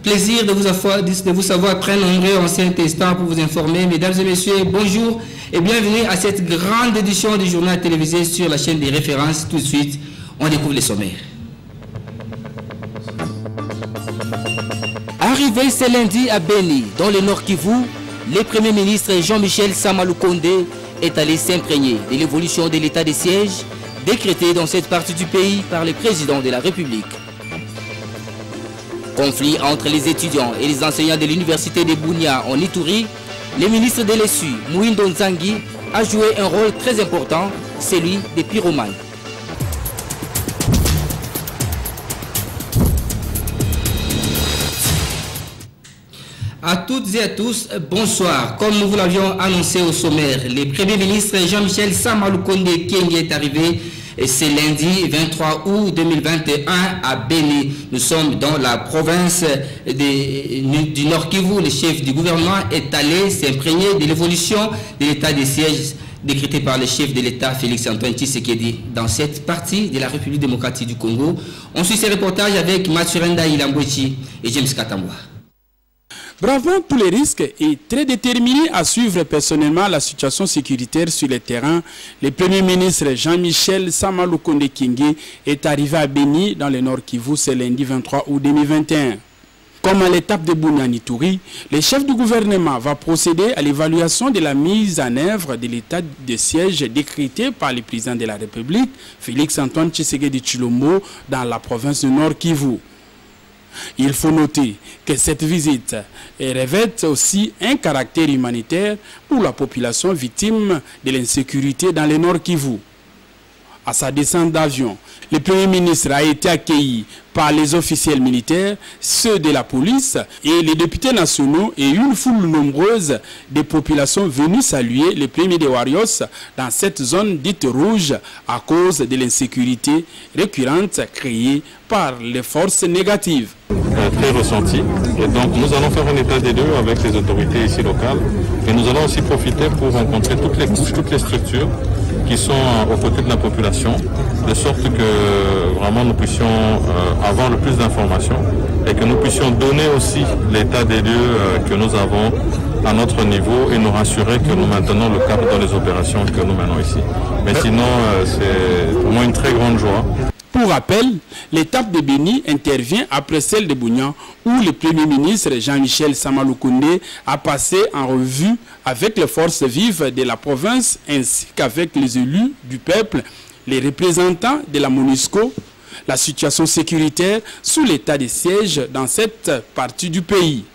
Plaisir de vous savoir très nombreux en cet instant pour vous informer. Mesdames et messieurs, bonjour et bienvenue à cette grande édition du journal télévisé sur la chaîne des références. Tout de suite, on découvre les sommaires. Arrivé ce lundi à Beni, dans le Nord Kivu, le Premier ministre Jean-Michel Sama Lukonde est allé s'imprégner de l'évolution de l'état de siège décrété dans cette partie du pays par le président de la République. Conflit entre les étudiants et les enseignants de l'université de Bunia en Ituri, le ministre de l'ESU, Mouindo Nzangi, a joué un rôle très important, celui des pyromanes. À toutes et à tous, bonsoir. Comme nous vous l'avions annoncé au sommaire, le Premier ministre Jean-Michel Sama Lukonde Kyenge est arrivé ce lundi 23 août 2021 à Beni. Nous sommes dans la province du Nord Kivu. Le chef du gouvernement est allé s'imprégner de l'évolution de l'état des sièges décrété par le chef de l'État Félix Antoine Tshisekedi dans cette partie de la République démocratique du Congo. On suit ces reportages avec Maturenda Ilambwechi et James Katambwa. Bravant tous les risques et très déterminé à suivre personnellement la situation sécuritaire sur le terrain, le Premier ministre Jean-Michel Sama Lukonde Kyenge est arrivé à Beni dans le Nord Kivu ce lundi 23 août 2021. Comme à l'étape de Bunia-Ituri, le chef du gouvernement va procéder à l'évaluation de la mise en œuvre de l'état de siège décrété par le président de la République, Félix Antoine Tshisekedi Tshilombo, dans la province du Nord Kivu. Il faut noter que cette visite revêt aussi un caractère humanitaire pour la population victime de l'insécurité dans le Nord Kivu. À sa descente d'avion, le Premier ministre a été accueilli par les officiels militaires, ceux de la police et les députés nationaux et une foule nombreuse de populations venues saluer le premier des Warriors dans cette zone dite rouge à cause de l'insécurité récurrente créée par les forces négatives. Très ressenti. Et donc nous allons faire un état des lieux avec les autorités ici locales et nous allons aussi profiter pour rencontrer toutes les couches, toutes les structures qui sont aux côtés de la population, de sorte que vraiment nous puissions avoir le plus d'informations et que nous puissions donner aussi l'état des lieux que nous avons à notre niveau et nous rassurer que nous maintenons le cap dans les opérations que nous menons ici. Mais sinon, c'est pour moi une très grande joie. Pour rappel, l'étape de Beni intervient après celle de Bunia où le Premier ministre Jean-Michel Sama Lukonde a passé en revue avec les forces vives de la province ainsi qu'avec les élus du peuple, les représentants de la MONUSCO, la situation sécuritaire sous l'état de siège dans cette partie du pays.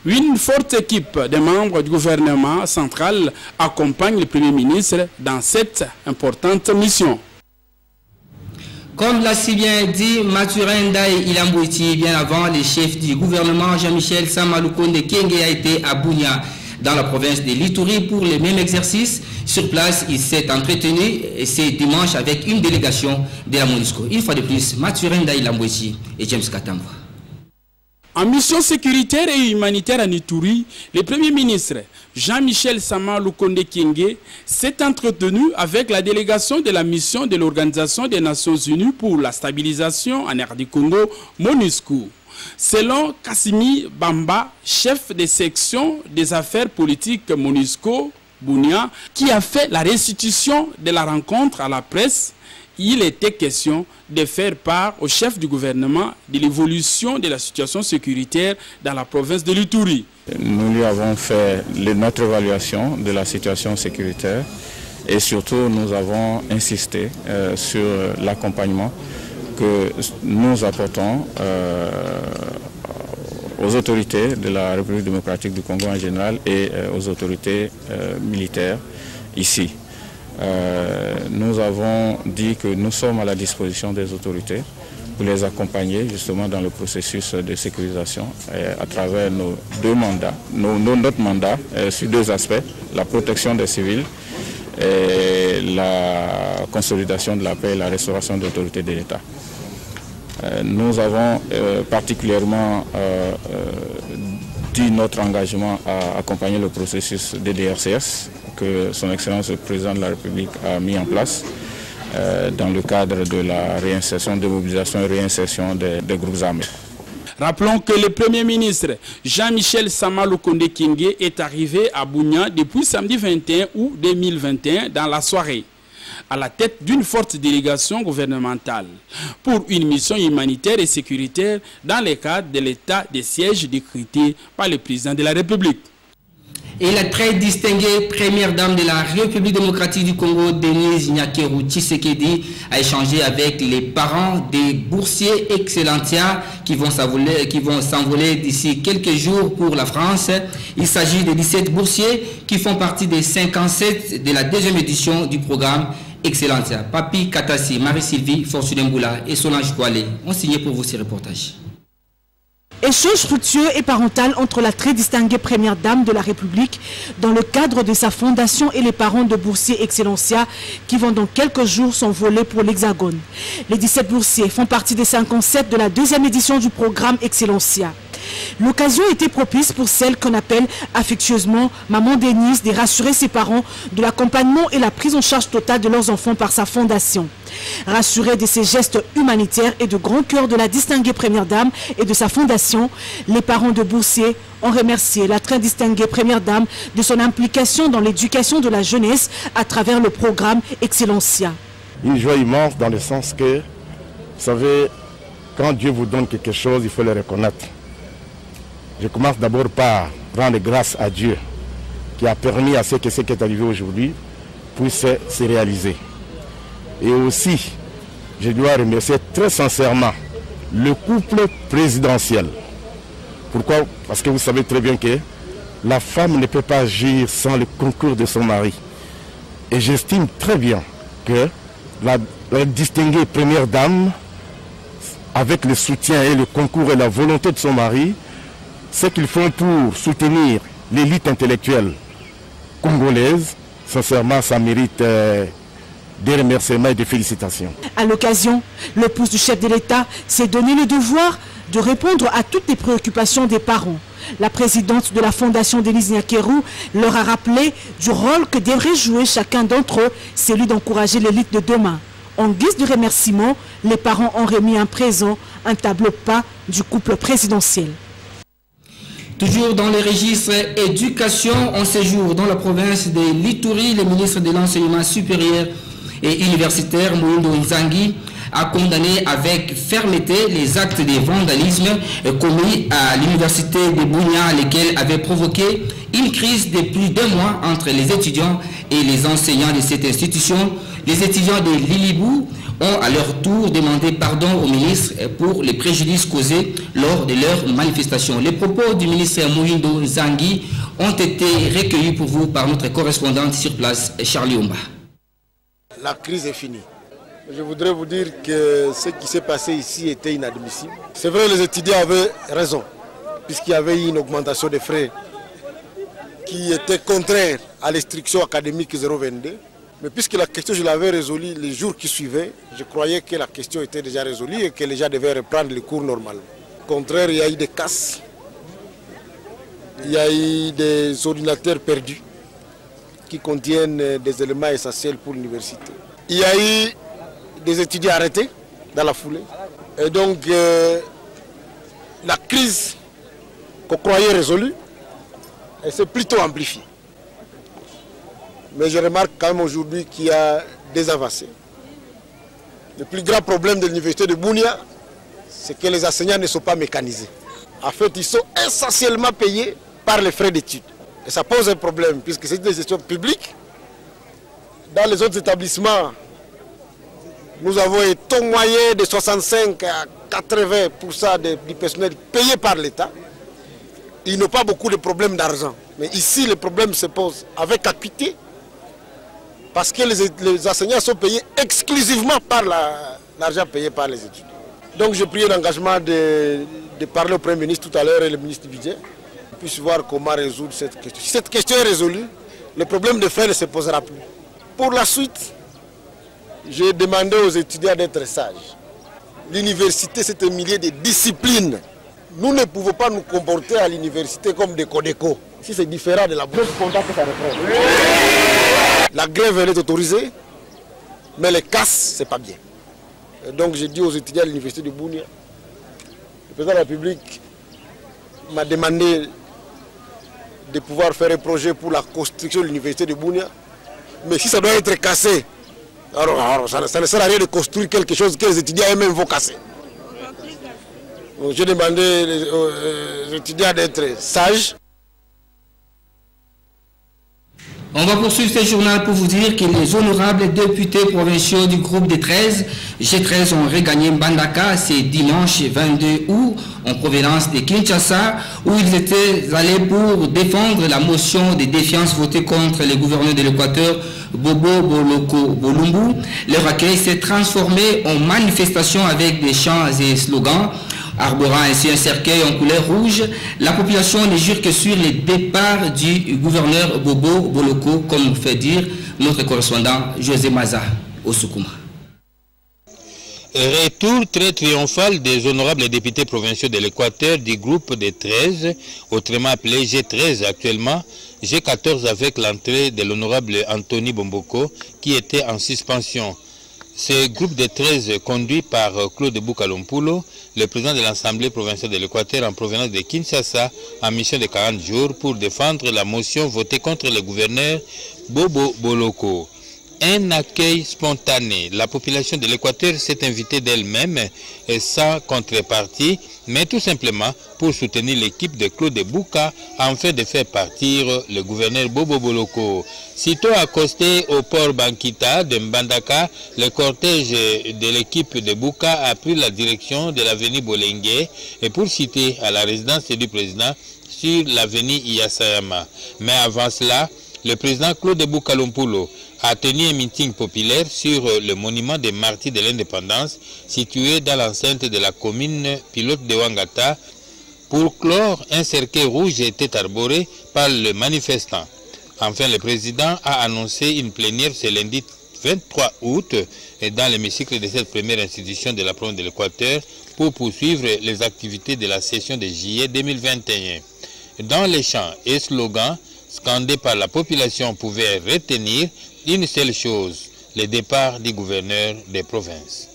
Une forte équipe de membres du gouvernement central accompagne le Premier ministre dans cette importante mission. Comme l'a si bien dit Maturenda Ilambwechi, bien avant, le chef du gouvernement Jean-Michel Sama Lukonde Kyenge a été à Bunia, dans la province de l'Ituri, pour le même exercice. Sur place, il s'est entretenu ce dimanche avec une délégation de la MONUSCO. Une fois de plus, Maturenda Ilambwechi et James Katambwa. En mission sécuritaire et humanitaire en Ituri, le Premier ministre Jean-Michel Sama Lukonde Kyenge s'est entretenu avec la délégation de la mission de l'Organisation des Nations Unies pour la stabilisation en RD Congo, MONUSCO. Selon Kassimi Bamba, chef de section des affaires politiques MONUSCO, Bunia, qui a fait la restitution de la rencontre à la presse, il était question de faire part au chef du gouvernement de l'évolution de la situation sécuritaire dans la province de l'Ituri. Nous lui avons fait notre évaluation de la situation sécuritaire et surtout nous avons insisté sur l'accompagnement que nous apportons aux autorités de la République démocratique du Congo en général et aux autorités militaires ici. Nous avons dit que nous sommes à la disposition des autorités pour les accompagner justement dans le processus de sécurisation à travers nos deux mandats, notre mandat sur deux aspects, la protection des civils et la consolidation de la paix et la restauration de l'autorité de l'État. Nous avons particulièrement dit notre engagement à accompagner le processus de DRCS que son Excellence le Président de la République a mis en place dans le cadre de la réinsertion, de mobilisation et réinsertion des groupes armés. Rappelons que le Premier ministre Jean-Michel Sama Lukonde Kyenge est arrivé à Bunia depuis samedi 21 août 2021 dans la soirée, à la tête d'une forte délégation gouvernementale pour une mission humanitaire et sécuritaire dans le cadre de l'état de siège décrété par le président de la République. Et la très distinguée première dame de la République démocratique du Congo, Denise Nyakeru Tshisekedi, a échangé avec les parents des boursiers Excellentia qui vont s'envoler d'ici quelques jours pour la France. Il s'agit de 17 boursiers qui font partie des 57 de la deuxième édition du programme Excellentia. Papi Katassi, Marie-Sylvie, Fortuné Mboula et Solange Koualé ont signé pour vous ces reportages. Échange fructueux et parental entre la très distinguée première dame de la République dans le cadre de sa fondation et les parents de boursiers Excellentia qui vont dans quelques jours s'envoler pour l'Hexagone. Les 17 boursiers font partie des 57 de la deuxième édition du programme Excellentia. L'occasion était propice pour celle qu'on appelle affectueusement Maman Denise de rassurer ses parents de l'accompagnement et la prise en charge totale de leurs enfants par sa fondation. Rassurés de ces gestes humanitaires et de grand cœur de la distinguée première dame et de sa fondation, les parents de boursiers ont remercié la très distinguée première dame de son implication dans l'éducation de la jeunesse à travers le programme Excellentia. Une joie immense dans le sens que, vous savez, quand Dieu vous donne quelque chose, il faut le reconnaître. Je commence d'abord par rendre grâce à Dieu qui a permis à ce qui est arrivé aujourd'hui puisse se réaliser. Et aussi, je dois remercier très sincèrement le couple présidentiel. Pourquoi? Parce que vous savez très bien que la femme ne peut pas agir sans le concours de son mari. Et j'estime très bien que la distinguée première dame, avec le soutien et le concours et la volonté de son mari, ce qu'ils font pour soutenir l'élite intellectuelle congolaise, sincèrement, ça mérite des remerciements et des félicitations. À l'occasion, l'épouse du chef de l'État s'est donné le devoir de répondre à toutes les préoccupations des parents. La présidente de la fondation Denise Nyakeru leur a rappelé du rôle que devrait jouer chacun d'entre eux, celui d'encourager l'élite de demain. En guise de remerciement, les parents ont remis un présent, un tableau peint du couple présidentiel. Toujours dans les registres éducation, en séjour dans la province de l'Ituri, le ministre de l'Enseignement supérieur et universitaire, Mohindo Nzangi, a condamné avec fermeté les actes de vandalisme commis à l'université de Bunia, lesquels avaient provoqué une crise de plus d'un mois entre les étudiants et les enseignants de cette institution. Les étudiants de Lilibou ont à leur tour demandé pardon au ministre pour les préjudices causés lors de leur manifestation. Les propos du ministre Mohindo Nzangi ont été recueillis pour vous par notre correspondante sur place, Charlie Omba. La crise est finie. Je voudrais vous dire que ce qui s'est passé ici était inadmissible. C'est vrai, les étudiants avaient raison, puisqu'il y avait eu une augmentation des frais qui était contraire à l'instruction académique 022. Mais puisque la question, je l'avais résolue les jours qui suivaient, je croyais que la question était déjà résolue et que les gens devaient reprendre les cours normalement. Au contraire, il y a eu des casses, il y a eu des ordinateurs perdus qui contiennent des éléments essentiels pour l'université. Il y a eu des étudiants arrêtés dans la foulée. Et donc, la crise qu'on croyait résolue, elle s'est plutôt amplifiée. Mais je remarque quand même aujourd'hui qu'il y a des avancées. Le plus grand problème de l'université de Bunia, c'est que les enseignants ne sont pas mécanisés. En fait, ils sont essentiellement payés par les frais d'études. Et ça pose un problème, puisque c'est une gestion publique. Dans les autres établissements, nous avons un taux moyen de 65 à 80% du personnel payé par l'État. Ils n'ont pas beaucoup de problèmes d'argent. Mais ici, le problème se pose avec acuité, parce que les enseignants sont payés exclusivement par l'argent payé par les étudiants. Donc j'ai pris l'engagement de parler au Premier ministre tout à l'heure et le ministre du Budget, pour puisse voir comment résoudre cette question. Si cette question est résolue, le problème de frais ne se posera plus. Pour la suite, j'ai demandé aux étudiants d'être sages. L'université, c'est un milieu de discipline. Nous ne pouvons pas nous comporter à l'université comme des codécos. Si c'est différent de la bourse, la grève, elle est autorisée, mais les casses, c'est pas bien. Et donc j'ai dit aux étudiants de l'université de Bunia Le président de la République m'a demandé de pouvoir faire un projet pour la construction de l'université de Bunia. Mais si ça doit être cassé, alors ça ne sert à rien de construire quelque chose que les étudiants eux-mêmes vont casser. Donc j'ai demandé aux étudiants d'être sages. On va poursuivre ce journal pour vous dire que les honorables députés provinciaux du groupe des 13, G13, ont regagné Mbandaka ce dimanche 22 août en provenance de Kinshasa, où ils étaient allés pour défendre la motion de défiance votée contre le gouverneur de l'Équateur, Bobo Boloko Bolumbu. Leur accueil s'est transformé en manifestation avec des chants et slogans. Arborant ainsi un cercueil en couleur rouge, la population ne jure que sur le départ du gouverneur Bobo Boloko, comme fait dire notre correspondant José Maza au Soukouma. Retour très triomphal des honorables députés provinciaux de l'Équateur du groupe des 13, autrement appelé G13 actuellement, G14 avec l'entrée de l'honorable Anthony Bomboko qui était en suspension. Ce groupe de 13 conduit par Claude Boukalompulo, le président de l'Assemblée provinciale de l'Équateur en provenance de Kinshasa, en mission de 40 jours pour défendre la motion votée contre le gouverneur Bobo Boloko. Un accueil spontané. La population de l'Équateur s'est invitée d'elle-même et sans contrepartie, mais tout simplement pour soutenir l'équipe de Claude Bouka afin de faire partir le gouverneur Bobo Boloko. Sitôt accosté au port Bankita de Mbandaka, le cortège de l'équipe de Bouka a pris la direction de l'avenue Bolengue et pour citer à la résidence du président sur l'avenue Iyasayama. Mais avant cela, le président Claude Boukalompulo a tenu un meeting populaire sur le monument des martyrs de l'indépendance situé dans l'enceinte de la commune pilote de Wangata. Pour clore, un cercueil rouge était arboré par le manifestant. Enfin, le président a annoncé une plénière ce lundi 23 août dans l'hémicycle de cette première institution de la province de l'Équateur pour poursuivre les activités de la session de juillet 2021. Dans les chants et slogans scandés par la population pouvaient retenir une seule chose, le départ du gouverneur des provinces.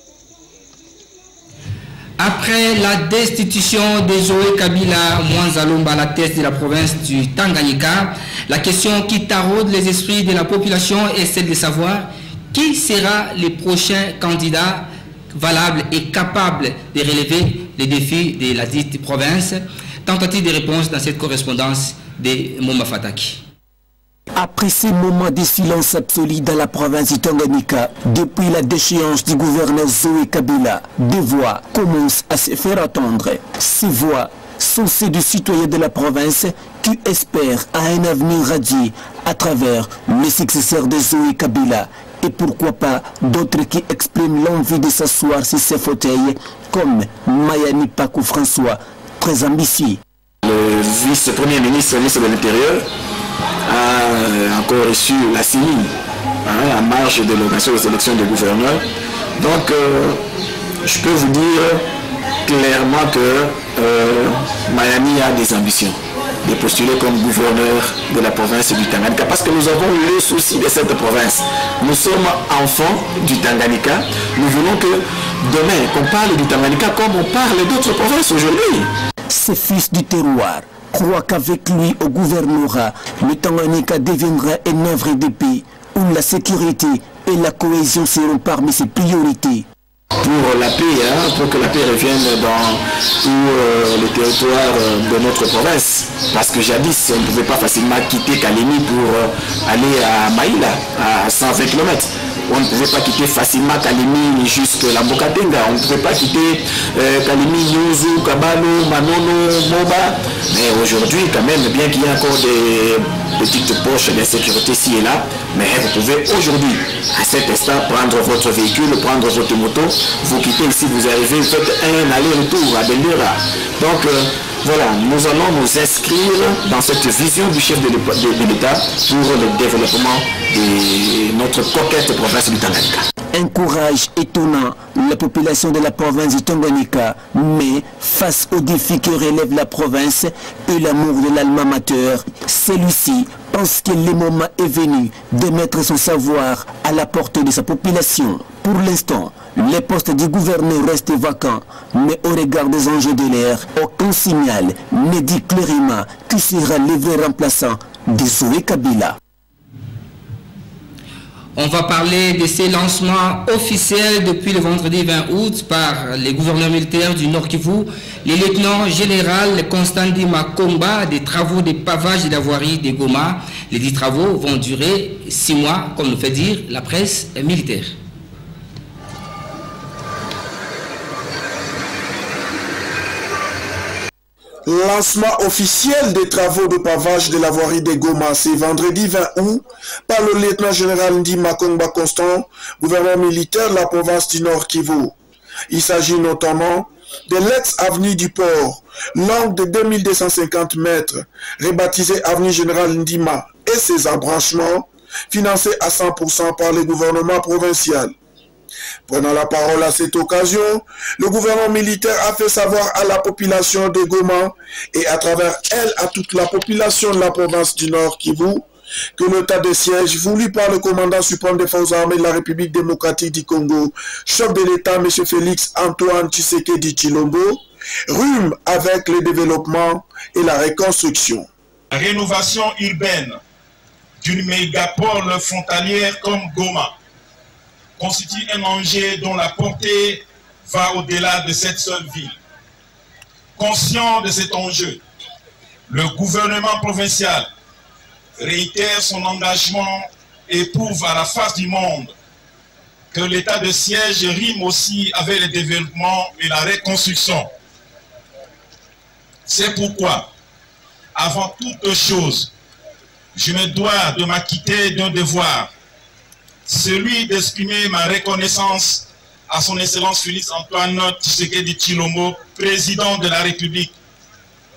Après la destitution de Zoé Kabila Mwanzalomba à la tête de la province du Tanganyika, la question qui taraude les esprits de la population est celle de savoir qui sera le prochain candidat valable et capable de relever les défis de la dite province. Tentative de réponse dans cette correspondance de Moma Fataki. Après ces moments de silence absolu dans la province du Tanganyika, depuis la déchéance du gouverneur Zoé Kabila, des voix commencent à se faire entendre. Ces voix sont celles des citoyens de la province qui espèrent à un avenir radieux à travers le successeur de Zoé Kabila. Et pourquoi pas d'autres qui expriment l'envie de s'asseoir sur ces fauteuils, comme Mayani Pakou François, très ambitieux. Le vice-premier ministre de l'Intérieur a encore reçu la CENI en marge de l'organisation des élections de gouverneurs. Donc, je peux vous dire clairement que Mayani a des ambitions de postuler comme gouverneur de la province du Tanganyika parce que nous avons le souci de cette province. Nous sommes enfants du Tanganyika. Nous voulons que demain, qu'on parle du Tanganyika comme on parle d'autres provinces aujourd'hui. Ces fils du terroir croient qu'avec lui au gouvernorat, le Tanganyika deviendra une œuvre de paix où la sécurité et la cohésion seront parmi ses priorités. Pour la paix, pour que la paix revienne dans tout le territoire de notre province. Parce que jadis, on ne pouvait pas facilement quitter Kalemi pour aller à Maïla, à 120 km. On ne pouvait pas quitter facilement Kalemi jusqu'à la Mokatenga. On ne pouvait pas quitter Kalemi, Yozu, Kabalo, Manono, Moba. Mais aujourd'hui, quand même, bien qu'il y ait encore des petites poches d'insécurité ici et là, mais vous pouvez aujourd'hui, à cet instant, prendre votre véhicule, prendre votre moto, vous quittez ici, vous arrivez, vous faites un aller-retour à Bendera. Donc, voilà, nous allons nous inscrire dans cette vision du chef de l'État pour le développement de notre coquette province du Tanganyika. un courage étonnant la population de la province du Tanganyika, mais face aux défis que relève la province et l'amour de l'alma mater, celui-ci pense que le moment est venu de mettre son savoir à la portée de sa population. Pour l'instant, les postes du gouverneur restent vacants, mais au regard des enjeux de l'ère, aucun signal ne dit clairement qui sera le vrai remplaçant de Zoé Kabila. On va parler de ces lancements officiels depuis le vendredi 20 août par les gouverneurs militaires du Nord Kivu, le lieutenant général Constantin Makomba, des travaux de pavage et d'avoirie de Goma. Les 10 travaux vont durer 6 mois, comme nous fait dire la presse militaire. Lancement officiel des travaux de pavage de la voirie de Goma, c'est vendredi 20 août par le lieutenant général Ndi Makomba Constant, gouverneur militaire de la province du Nord Kivu. Il s'agit notamment de l'ex-avenue du port, longue de 2250 mètres, rebaptisée avenue général Ndima, et ses embranchements, financés à 100% par le gouvernement provincial. Prenant la parole à cette occasion, le gouvernement militaire a fait savoir à la population de Goma et à travers elle à toute la population de la province du Nord Kivu que l'état de siège voulu par le commandant suprême des forces armées de la République démocratique du Congo, chef de l'État M. Félix Antoine Tshisekedi Tshilombo, rhume avec le développement et la reconstruction. La rénovation urbaine d'une mégapole frontalière comme Goma constitue un enjeu dont la portée va au-delà de cette seule ville. Conscient de cet enjeu, le gouvernement provincial réitère son engagement et prouve à la face du monde que l'état de siège rime aussi avec le développement et la reconstruction. C'est pourquoi, avant toute chose, je me dois de m'acquitter d'un devoir, celui d'exprimer ma reconnaissance à son Excellence Félix Antoine Tshisekedi Tshilombo, président de la République,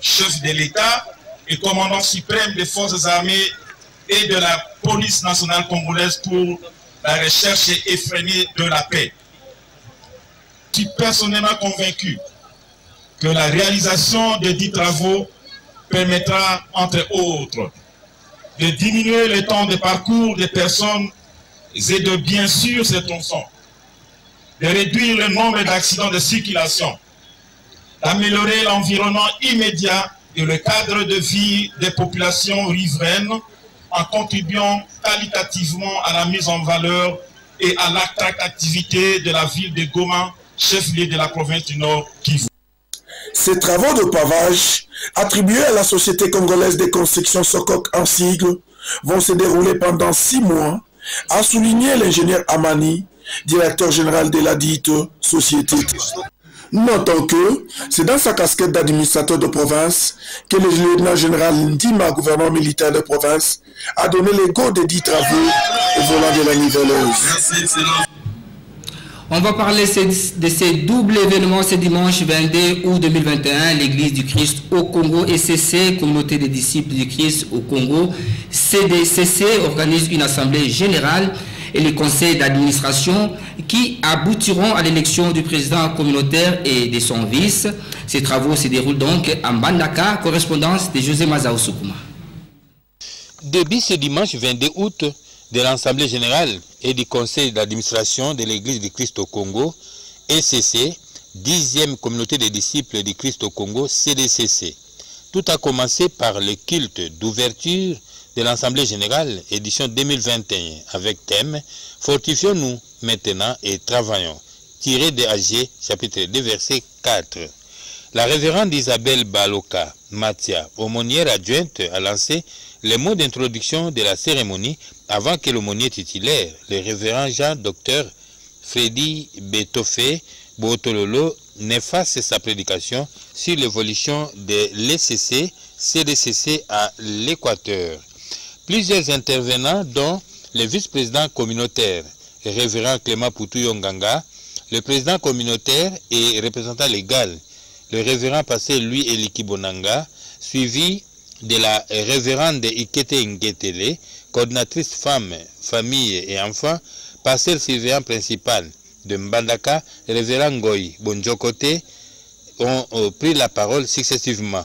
chef de l'État et commandant suprême des forces armées et de la police nationale congolaise pour la recherche effrénée de la paix. Je suis personnellement convaincu que la réalisation de 10 travaux permettra, entre autres, de diminuer le temps de parcours des personnes et de bien sûr ces tronçons, de réduire le nombre d'accidents de circulation, d'améliorer l'environnement immédiat et le cadre de vie des populations riveraines en contribuant qualitativement à la mise en valeur et à l'attractivité de la ville de Goma, chef-lieu de la province du Nord Kivu. Ces travaux de pavage, attribués à la Société congolaise de construction Sokok en sigle, vont se dérouler pendant 6 mois, a souligné l'ingénieur Amani, directeur général de la dite société. Notons que c'est dans sa casquette d'administrateur de province que le lieutenant général Ndima, gouverneur militaire de province, a donné le go des 10 travaux au volant de la niveleuse. On va parler de ces doubles événements ce dimanche 22 août 2021. L'Église du Christ au Congo, ECC, Communauté des disciples du Christ au Congo, CDCC, organise une assemblée générale et les conseils d'administration qui aboutiront à l'élection du président communautaire et de son vice. Ces travaux se déroulent donc à Mbandaka, correspondance de José Mazao Soukouma. Depuis ce dimanche 22 août, de l'Assemblée générale et du Conseil d'administration de l'Église du Christ au Congo, ECC, 10e communauté des disciples du Christ au Congo, CDCC. Tout a commencé par le culte d'ouverture de l'Assemblée générale, édition 2021, avec thème « Fortifions-nous maintenant et travaillons », tiré de AG, chapitre 2, verset 4. La révérende Isabelle Baloka Mathia, aumônière adjointe, a lancé les mots d'introduction de la cérémonie avant que l'aumônier titulaire, le révérend Jean-Docteur Freddy Betofé Botololo, ne fasse sa prédication sur l'évolution de l'ECC, CDCC à l'Équateur. Plusieurs intervenants, dont le vice-président communautaire, le révérend Clément Poutou-Yonganga, le président communautaire et représentant légal, le révérend pasteur Louis Eliki Bonanga, suivi de la révérende Ikete Ngetele, coordinatrice femmes, familles et enfants, pasteur surveillant principal de Mbandaka, révérend Ngoy Bonjokote, ont pris la parole successivement.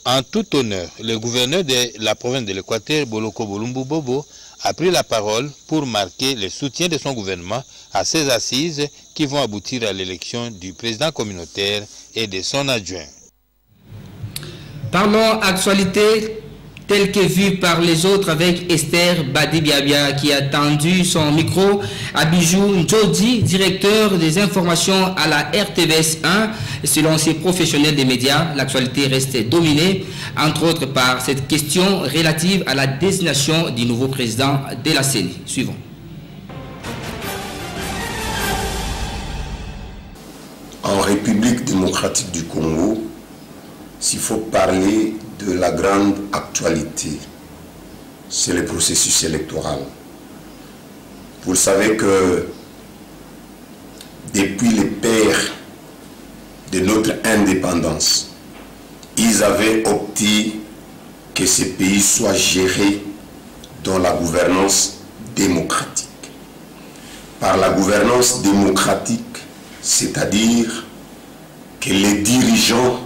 En tout honneur, le gouverneur de la province de l'Équateur, Boloko Bolumbu Bobo, a pris la parole pour marquer le soutien de son gouvernement à ces assises qui vont aboutir à l'élection du président communautaire et de son adjoint. Parlons actualité telle que vue par les autres avec Esther Badibiabia qui a tendu son micro à Bijou Njodi, directeur des informations à la RTVS 1. Selon ses professionnels des médias, l'actualité reste dominée, entre autres par cette question relative à la désignation du nouveau président de la CENI. Suivons. En République démocratique du Congo, s'il faut parler de la grande actualité, c'est le processus électoral. Vous savez que depuis les pères de notre indépendance, ils avaient opté que ce pays soit géré dans la gouvernance démocratique. Par la gouvernance démocratique, c'est-à-dire que les dirigeants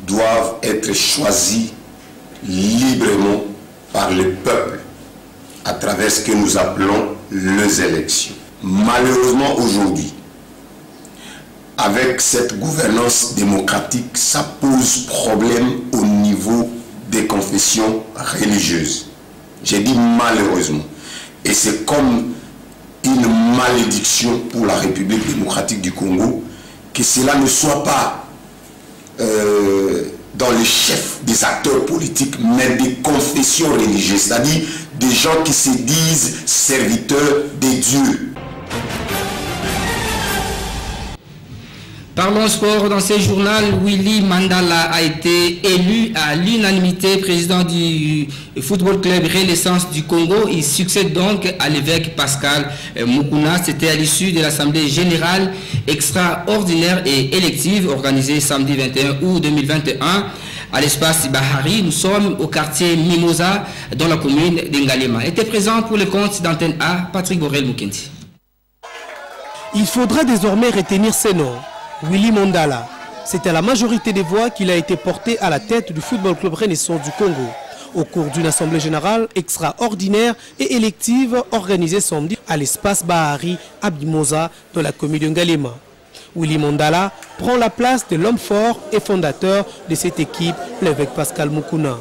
doivent être choisis librement par le peuple à travers ce que nous appelons les élections. Malheureusement aujourd'hui, avec cette gouvernance démocratique, ça pose problème au niveau des confessions religieuses. J'ai dit malheureusement. Et c'est comme une malédiction pour la République démocratique du Congo que cela ne soit pas dans les chefs des acteurs politiques, mais des confessions religieuses, c'est-à-dire des gens qui se disent serviteurs des dieux. Parlons sport. Dans ce journal, Willy Mandala a été élu à l'unanimité président du Football Club Renaissance du Congo. Il succède donc à l'évêque Pascal Mukuna. C'était à l'issue de l'Assemblée générale extraordinaire et élective organisée samedi 21 août 2021 à l'espace Bahari. Nous sommes au quartier Mimosa dans la commune d'Ngalema. Était présent pour le compte d'Antenne A, Patrick Borel-Mukendi. Il faudra désormais retenir ces noms. Willy Mandala, c'est à la majorité des voix qu'il a été porté à la tête du Football Club Renaissance du Congo, au cours d'une assemblée générale extraordinaire et élective organisée samedi à l'espace Bahari à Mimosa dans la commune de Ngalema. Willy Mandala prend la place de l'homme fort et fondateur de cette équipe, l'évêque Pascal Mukuna.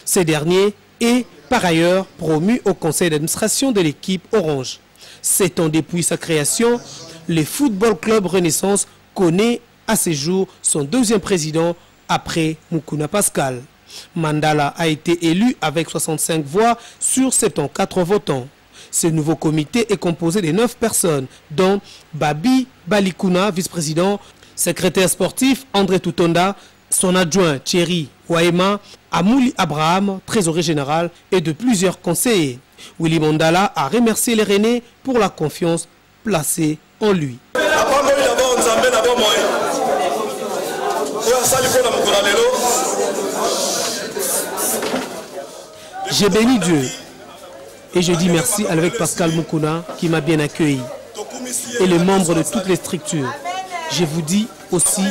Ce dernier est par ailleurs promu au conseil d'administration de l'équipe Orange. 7 ans depuis sa création, le Football Club Renaissance connaît à ce jour son deuxième président après Mukuna Pascal. Mandala a été élu avec 65 voix sur 74 votants. Ce nouveau comité est composé de 9 personnes, dont Babi Balikuna, vice-président, secrétaire sportif André Toutonda, son adjoint Thierry Waema, Amouli Abraham, trésorier général, et de plusieurs conseillers. Willy Mandala a remercié les Rennais pour la confiance placée en lui. J'ai béni Dieu et je dis merci à l'évêque Pascal Mukuna qui m'a bien accueilli et les membres de toutes les structures. Je vous dis aussi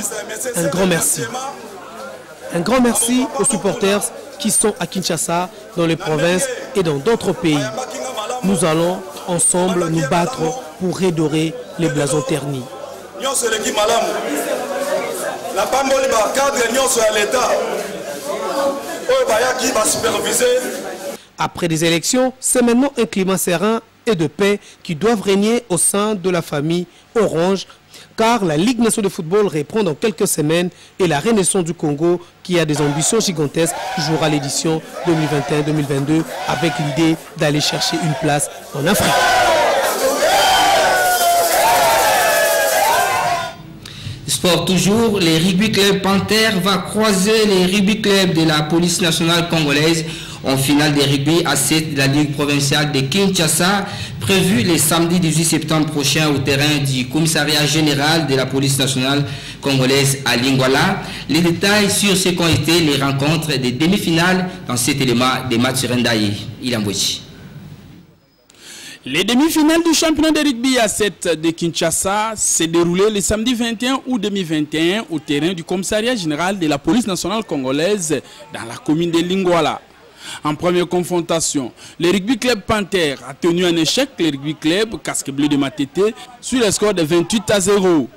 un grand merci. Un grand merci aux supporters qui sont à Kinshasa, dans les provinces et dans d'autres pays. Nous allons ensemble nous battre pour redorer les blasons ternis. Après des élections, c'est maintenant un climat serein et de paix qui doivent régner au sein de la famille Orange, car la Ligue nationale de football reprend dans quelques semaines et la Renaissance du Congo, qui a des ambitions gigantesques, jouera l'édition 2021-2022 avec l'idée d'aller chercher une place en Afrique. Sport toujours, les rugby club Panthère va croiser les rugby clubs de la police nationale congolaise en finale de rugby à 7 de la Ligue provinciale de Kinshasa, prévu le samedi 18 septembre prochain au terrain du commissariat général de la police nationale congolaise à Lingwala. Les détails sur ce qu'ont été les rencontres des demi-finales dans cet élément des matchs Rendaï. Il embauche. Les demi-finales du championnat de rugby à 7 de Kinshasa s'est déroulé le samedi 21 août 2021 au terrain du commissariat général de la police nationale congolaise dans la commune de Lingwala. En première confrontation, le rugby club Panther a tenu un échec le rugby club Casque Bleu de Matete sur le score de 28-0,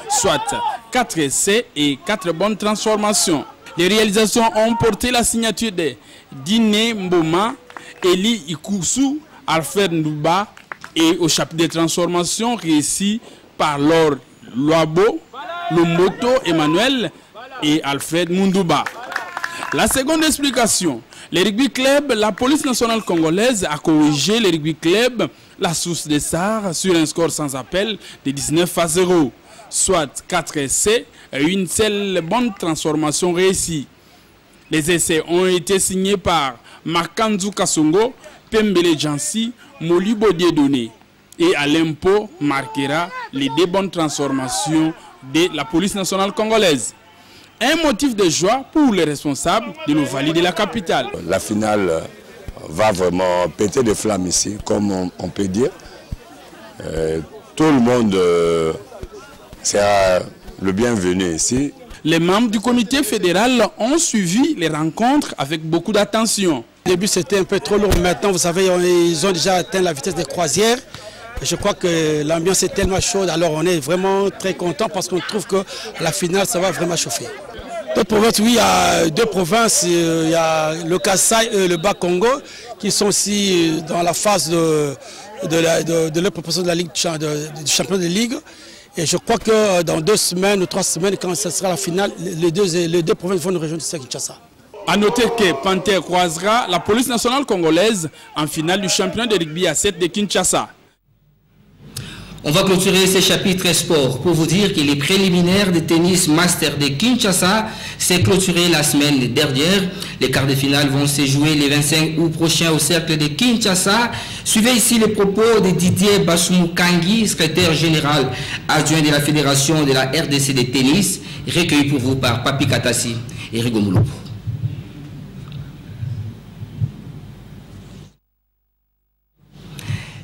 soit 4 essais et 4 bonnes transformations. Les réalisations ont porté la signature de Diné Mboma, Eli Ikusu, Alfred Ndouba et au chapitre de transformation réussi par Laure Loabo, Lomoto Emmanuel et Alfred Mundouba. La seconde explication, le rugby club, la police nationale congolaise a corrigé le rugby club, la source des SAR, sur un score sans appel de 19-0, soit 4 essais et une seule bonne transformation réussie. Les essais ont été signés par Makanzu Kasongo, Pembele Jansi, Molibo Diedone et à l'impôt marquera les deux bonnes transformations de la police nationale congolaise. Un motif de joie pour les responsables de l'Ovalie de la capitale. La finale va vraiment péter des flammes ici, comme on peut dire. Tout le monde sera le bienvenu ici. Les membres du comité fédéral ont suivi les rencontres avec beaucoup d'attention. Au début, c'était un peu trop lourd. Maintenant, vous savez, ils ont déjà atteint la vitesse des croisières. Je crois que l'ambiance est tellement chaude. Alors, on est vraiment très content parce qu'on trouve que la finale, ça va vraiment chauffer. D'autres provinces, oui, il y a deux provinces. Il y a le Kasaï et le Bas-Congo qui sont aussi dans la phase de la proposition de la Ligue, du championnat de Ligue. Et je crois que dans 2 semaines ou 3 semaines, quand ce sera la finale, les deux provinces vont nous rejoindre ici à Kinshasa. A noter que Panther croisera la police nationale congolaise en finale du championnat de rugby à 7 de Kinshasa. On va clôturer ce chapitre sport pour vous dire que les préliminaires de tennis master de Kinshasa s'est clôturé la semaine dernière. Les quarts de finale vont se jouer le 25 août prochain au cercle de Kinshasa. Suivez ici les propos de Didier Basumukangi, secrétaire général adjoint de la fédération de la RDC de tennis, recueilli pour vous par Papi Katassi et Rigo Moulopo.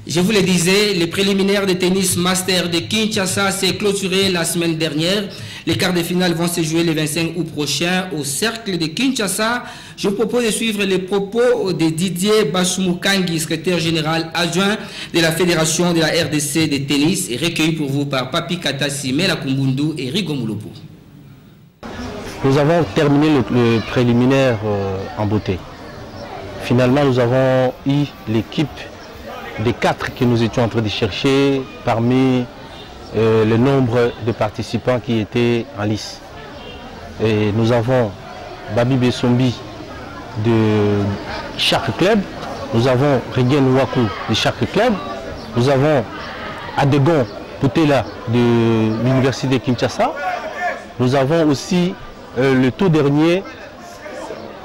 Je vous le disais, les préliminaires de tennis master de Kinshasa s'est clôturé la semaine dernière. Les quarts de finale vont se jouer le 25 août prochain au cercle de Kinshasa. Je vous propose de suivre les propos de Didier Basumukangi, secrétaire général adjoint de la fédération de la RDC de tennis, et recueilli pour vous par Papi Katassi, Mela Kumbundu et Rigo Moulopo. Nous avons terminé le préliminaire en beauté. Finalement, nous avons eu l'équipe des 4 que nous étions en train de chercher parmi le nombre de participants qui étaient en lice. Et nous avons Babi Bessombi de chaque club, nous avons Regen Waku de chaque club, nous avons Adegon Poutela de l'université de Kinshasa, nous avons aussi le tout dernier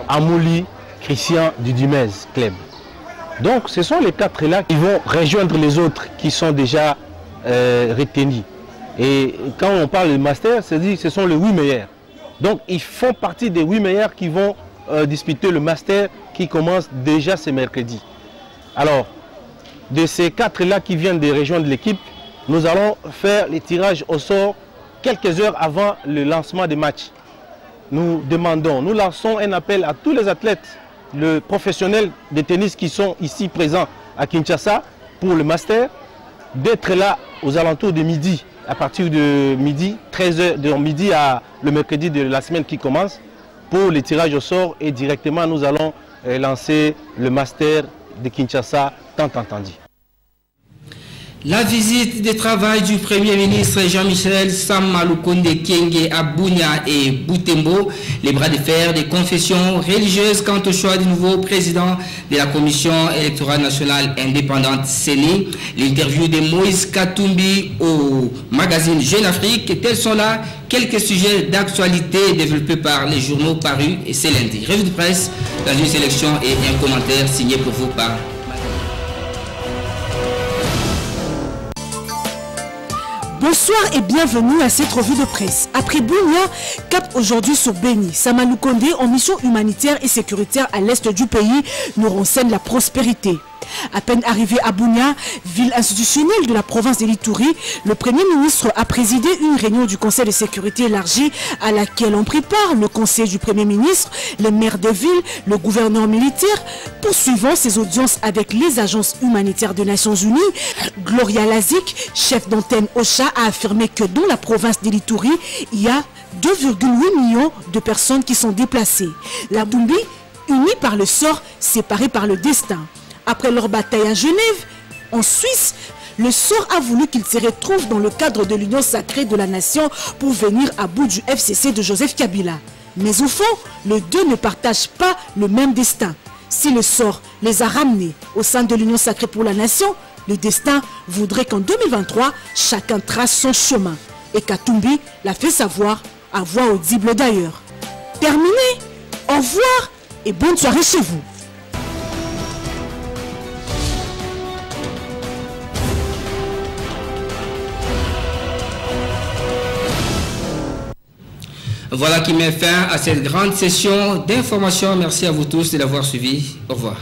Amouli Christian du Dumez Club. Donc ce sont les 4 là qui vont rejoindre les autres qui sont déjà retenus. Et quand on parle de master, c'est-à-dire que ce sont les 8 meilleurs. Donc ils font partie des 8 meilleurs qui vont disputer le master qui commence déjà ce mercredi. Alors, de ces 4 là qui viennent de rejoindre l'équipe, nous allons faire les tirages au sort quelques heures avant le lancement des matchs. Nous lançons un appel à tous les athlètes, les professionnels de tennis qui sont ici présents à Kinshasa pour le master, d'être là aux alentours de midi, à partir de midi, 13h, de midi à le mercredi de la semaine qui commence, pour les tirages au sort, et directement nous allons lancer le master de Kinshasa tant entendu. La visite de travail du Premier ministre Jean-Michel Sama Lukonde Kyenge à Bunia et Butembo, les bras de fer des confessions religieuses quant au choix du nouveau président de la Commission électorale nationale indépendante CENI, l'interview de Moïse Katumbi au magazine Jeune Afrique, tels sont là quelques sujets d'actualité développés par les journaux parus et ce lundi. Revue de presse dans une sélection et un commentaire signé pour vous par Bonsoir et bienvenue à cette revue de presse. Après Bunia, cap aujourd'hui sur Beni. Sama Lukonde, en mission humanitaire et sécuritaire à l'est du pays, nous renseigne la prospérité. À peine arrivé à Bunia, ville institutionnelle de la province de l'Ituri, le Premier ministre a présidé une réunion du Conseil de sécurité élargi à laquelle ont pris part le Conseil du Premier ministre, les maires de ville, le gouverneur militaire, poursuivant ses audiences avec les agences humanitaires des Nations Unies. Gloria Lazik, chef d'antenne OCHA, a affirmé que dans la province de l'Ituri, il y a 2,8 millions de personnes qui sont déplacées. La Dumbi, unie par le sort, séparée par le destin. Après leur bataille à Genève, en Suisse, le sort a voulu qu'ils se retrouvent dans le cadre de l'Union sacrée de la nation pour venir à bout du FCC de Joseph Kabila. Mais au fond, les deux ne partagent pas le même destin. Si le sort les a ramenés au sein de l'Union sacrée pour la nation, le destin voudrait qu'en 2023, chacun trace son chemin. Et Katumbi l'a fait savoir à voix audible d'ailleurs. Terminé, au revoir et bonne soirée chez vous. Voilà qui met fin à cette grande session d'information. Merci à vous tous de l'avoir suivi. Au revoir.